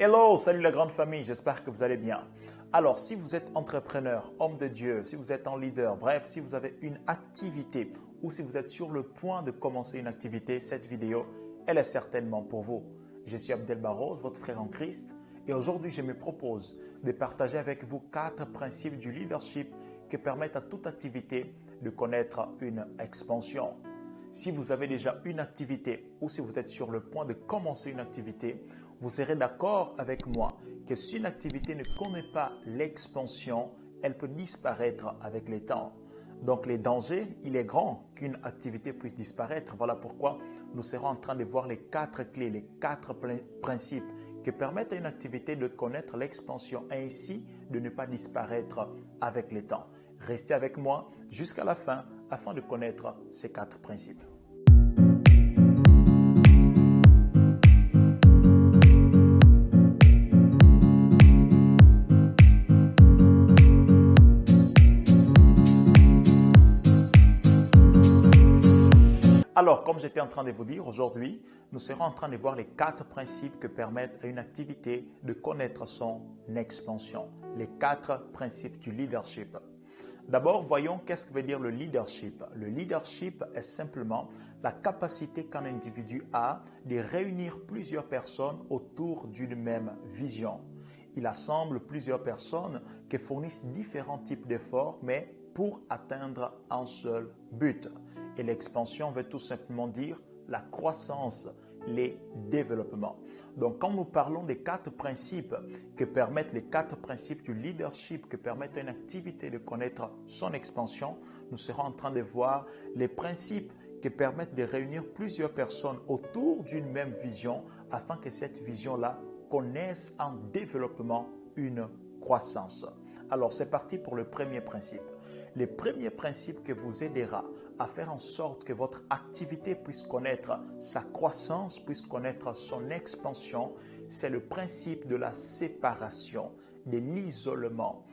Hello, salut la grande famille, j'espère que vous allez bien. Alors, si vous êtes entrepreneur, homme de Dieu, si vous êtes un leader, bref, si vous avez une activité ou si vous êtes sur le point de commencer une activité, cette vidéo, elle est certainement pour vous. Je suis Abdel Barros, votre frère en Christ, et aujourd'hui, je me propose de partager avec vous 4 principes du leadership qui permettent à toute activité de connaître une expansion. Si vous avez déjà une activité ou si vous êtes sur le point de commencer une activité, vous serez d'accord avec moi que si une activité ne connaît pas l'expansion, elle peut disparaître avec le temps. Donc les dangers, il est grand qu'une activité puisse disparaître. Voilà pourquoi nous serons en train de voir les 4 clés, les 4 principes qui permettent à une activité de connaître l'expansion et ainsi de ne pas disparaître avec le temps. Restez avec moi jusqu'à la fin afin de connaître ces 4 principes. Alors, comme j'étais en train de vous dire, aujourd'hui, nous serons en train de voir les 4 principes qui permettent à une activité de connaître son expansion. Les 4 principes du leadership. D'abord, voyons qu'est-ce que veut dire le leadership. Le leadership est simplement la capacité qu'un individu a de réunir plusieurs personnes autour d'une même vision. Il assemble plusieurs personnes qui fournissent différents types d'efforts, mais pour atteindre un seul but. Et l'expansion veut tout simplement dire la croissance, les développements. Donc, quand nous parlons des 4 principes que permettent les 4 principes du leadership, que permettent à une activité de connaître son expansion, nous serons en train de voir les principes qui permettent de réunir plusieurs personnes autour d'une même vision afin que cette vision-là connaisse un développement, une croissance. Alors, c'est parti pour le premier principe. Le premier principe qui vous aidera à faire en sorte que votre activité puisse connaître sa croissance, puisse connaître son expansion, c'est le principe de la séparation, de l'isolement.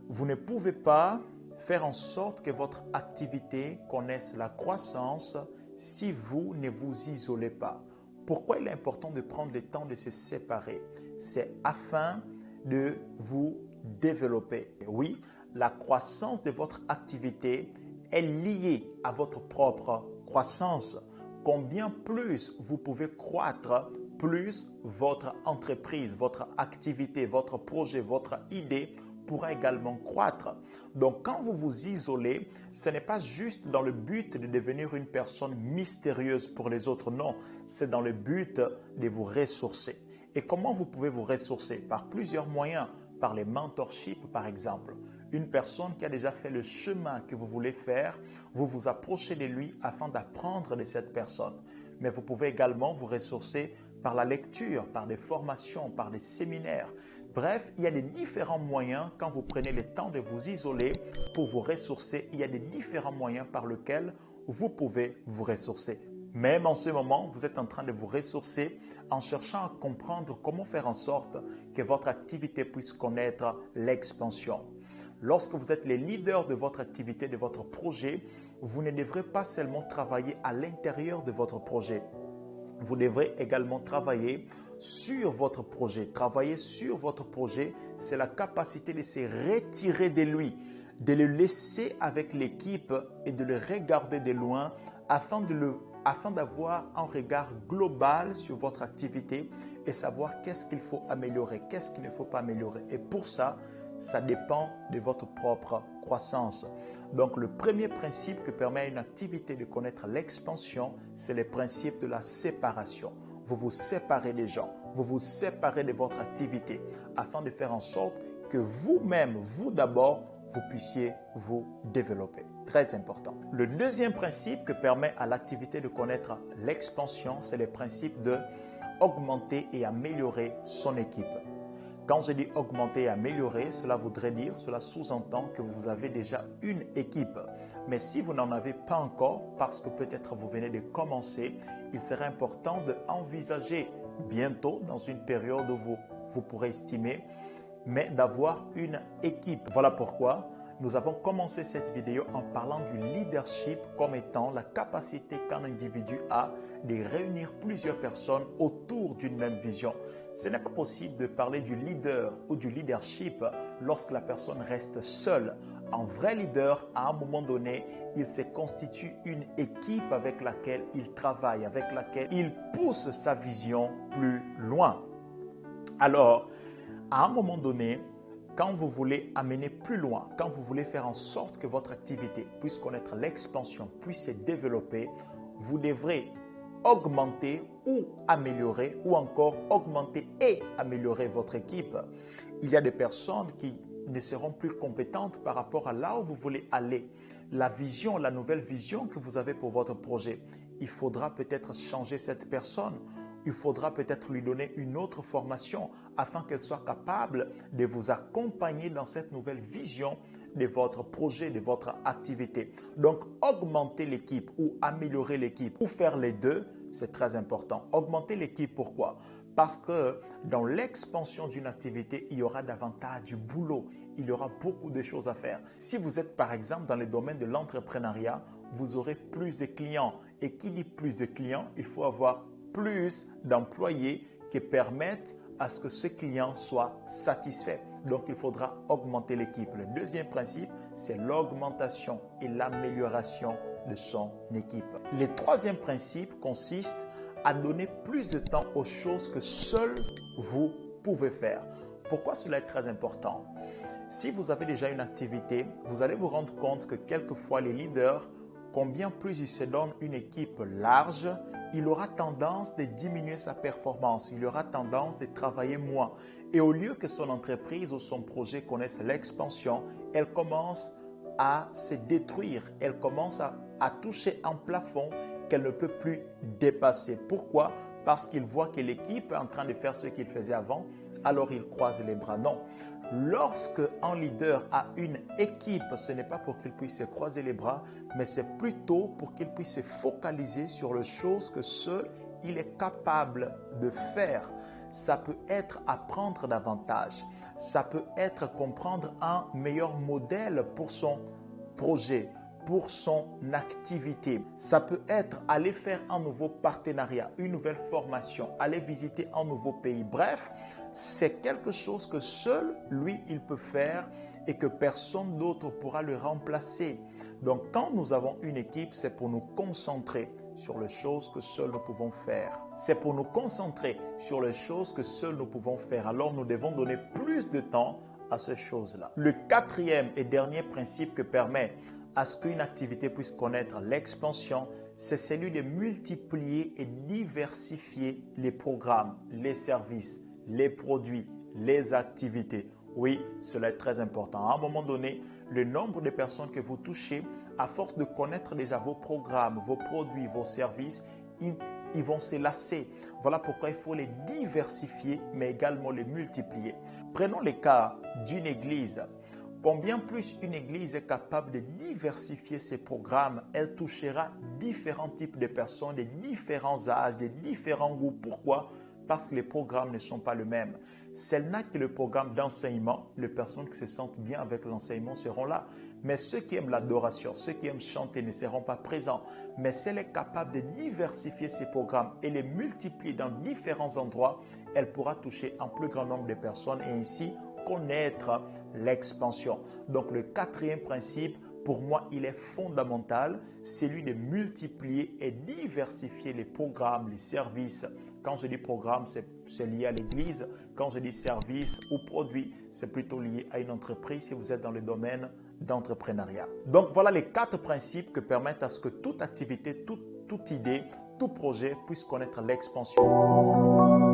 Vous ne pouvez pas faire en sorte que votre activité connaisse la croissance si vous ne vous isolez pas. Pourquoi il est important de prendre le temps de se séparer? C'est afin de vous développer. Oui, la croissance de votre activité est liée à votre propre croissance. Combien plus vous pouvez croître, plus votre entreprise, votre activité, votre projet, votre idée pourra également croître. Donc, quand vous vous isolez, ce n'est pas juste dans le but de devenir une personne mystérieuse pour les autres, non, c'est dans le but de vous ressourcer. Et comment vous pouvez vous ressourcer? Par plusieurs moyens, par les mentorships par exemple. Une personne qui a déjà fait le chemin que vous voulez faire, vous vous approchez de lui afin d'apprendre de cette personne. Mais vous pouvez également vous ressourcer par la lecture, par des formations, par des séminaires. Bref, il y a des différents moyens quand vous prenez le temps de vous isoler pour vous ressourcer. Il y a des différents moyens par lesquels vous pouvez vous ressourcer. Même en ce moment, vous êtes en train de vous ressourcer en cherchant à comprendre comment faire en sorte que votre activité puisse connaître l'expansion. Lorsque vous êtes les leaders de votre activité, de votre projet, vous ne devrez pas seulement travailler à l'intérieur de votre projet. Vous devrez également travailler sur votre projet. Travailler sur votre projet, c'est la capacité de se retirer de lui, de le laisser avec l'équipe et de le regarder de loin afin d'avoir un regard global sur votre activité et savoir qu'est-ce qu'il faut améliorer, qu'est-ce qu'il ne faut pas améliorer. Et pour ça, ça dépend de votre propre croissance. Donc, le premier principe qui permet à une activité de connaître l'expansion, c'est le principe de la séparation. Vous vous séparez des gens, vous vous séparez de votre activité afin de faire en sorte que vous-même, vous d'abord, vous puissiez vous développer. Très important. Le deuxième principe qui permet à l'activité de connaître l'expansion, c'est le principe de augmenter et améliorer son équipe. Quand je dis augmenter et améliorer, cela voudrait dire, cela sous-entend que vous avez déjà une équipe. Mais si vous n'en avez pas encore, parce que peut-être vous venez de commencer, il serait important d'envisager bientôt, dans une période où vous pourrez estimer, mais d'avoir une équipe. Voilà pourquoi Nous avons commencé cette vidéo en parlant du leadership comme étant la capacité qu'un individu a de réunir plusieurs personnes autour d'une même vision. Ce n'est pas possible de parler du leader ou du leadership lorsque la personne reste seule. Un vrai leader, à un moment donné, il se constitue une équipe avec laquelle il travaille, avec laquelle il pousse sa vision plus loin. Alors, à un moment donné, quand vous voulez amener plus loin, quand vous voulez faire en sorte que votre activité puisse connaître l'expansion, puisse se développer, vous devrez augmenter ou améliorer ou encore augmenter et améliorer votre équipe. Il y a des personnes qui ne seront plus compétentes par rapport à là où vous voulez aller. La vision, la nouvelle vision que vous avez pour votre projet, il faudra peut-être changer cette personne. Il faudra peut-être lui donner une autre formation afin qu'elle soit capable de vous accompagner dans cette nouvelle vision de votre projet, de votre activité. Donc, augmenter l'équipe ou améliorer l'équipe ou faire les deux, c'est très important. Augmenter l'équipe, pourquoi? Parce que dans l'expansion d'une activité, il y aura davantage du boulot. Il y aura beaucoup de choses à faire. Si vous êtes par exemple dans le domaine de l'entrepreneuriat, vous aurez plus de clients. Et qui dit plus de clients, il faut avoir plus d'employés qui permettent à ce que ce client soit satisfait. Donc, il faudra augmenter l'équipe. Le deuxième principe, c'est l'augmentation et l'amélioration de son équipe. Le troisième principe consiste à donner plus de temps aux choses que seuls vous pouvez faire. Pourquoi cela est très important? Si vous avez déjà une activité, vous allez vous rendre compte que quelquefois les leaders, combien plus il se donne une équipe large, il aura tendance de diminuer sa performance, il aura tendance de travailler moins. Et au lieu que son entreprise ou son projet connaisse l'expansion, elle commence à se détruire, elle commence à toucher un plafond qu'elle ne peut plus dépasser. Pourquoi? Parce qu'il voit que l'équipe est en train de faire ce qu'il faisait avant, alors il croise les bras. Non. Lorsque un leader a une équipe, ce n'est pas pour qu'il puisse se croiser les bras, mais c'est plutôt pour qu'il puisse se focaliser sur les choses que seul il est capable de faire. Ça peut être apprendre davantage, ça peut être comprendre un meilleur modèle pour son projet, pour son activité. Ça peut être aller faire un nouveau partenariat, une nouvelle formation, aller visiter un nouveau pays. Bref, c'est quelque chose que seul lui, il peut faire et que personne d'autre pourra le remplacer. Donc, quand nous avons une équipe, c'est pour nous concentrer sur les choses que seuls nous pouvons faire. C'est pour nous concentrer sur les choses que seuls nous pouvons faire. Alors, nous devons donner plus de temps à ces choses-là. Le quatrième et dernier principe que permet à ce qu'une activité puisse connaître l'expansion, c'est celui de multiplier et diversifier les programmes, les services, les produits, les activités. Oui, cela est très important. À un moment donné, le nombre de personnes que vous touchez, à force de connaître déjà vos programmes, vos produits, vos services, ils vont se lasser. Voilà pourquoi il faut les diversifier, mais également les multiplier. Prenons le cas d'une église. Combien plus une église est capable de diversifier ses programmes, elle touchera différents types de personnes, de différents âges, de différents goûts. Pourquoi? Parce que les programmes ne sont pas les mêmes. Celle n'a que le programme d'enseignement, les personnes qui se sentent bien avec l'enseignement seront là. Mais ceux qui aiment l'adoration, ceux qui aiment chanter ne seront pas présents. Mais si elle est capable de diversifier ses programmes et les multiplier dans différents endroits, elle pourra toucher un plus grand nombre de personnes et ainsi connaître l'expansion. Donc le quatrième principe, pour moi, il est fondamental, c'est celui de multiplier et diversifier les programmes, les services. Quand je dis programme, c'est lié à l'église. Quand je dis service ou produit, c'est plutôt lié à une entreprise si vous êtes dans le domaine d'entrepreneuriat. Donc voilà les 4 principes que permettent à ce que toute activité, toute idée, tout projet puisse connaître l'expansion.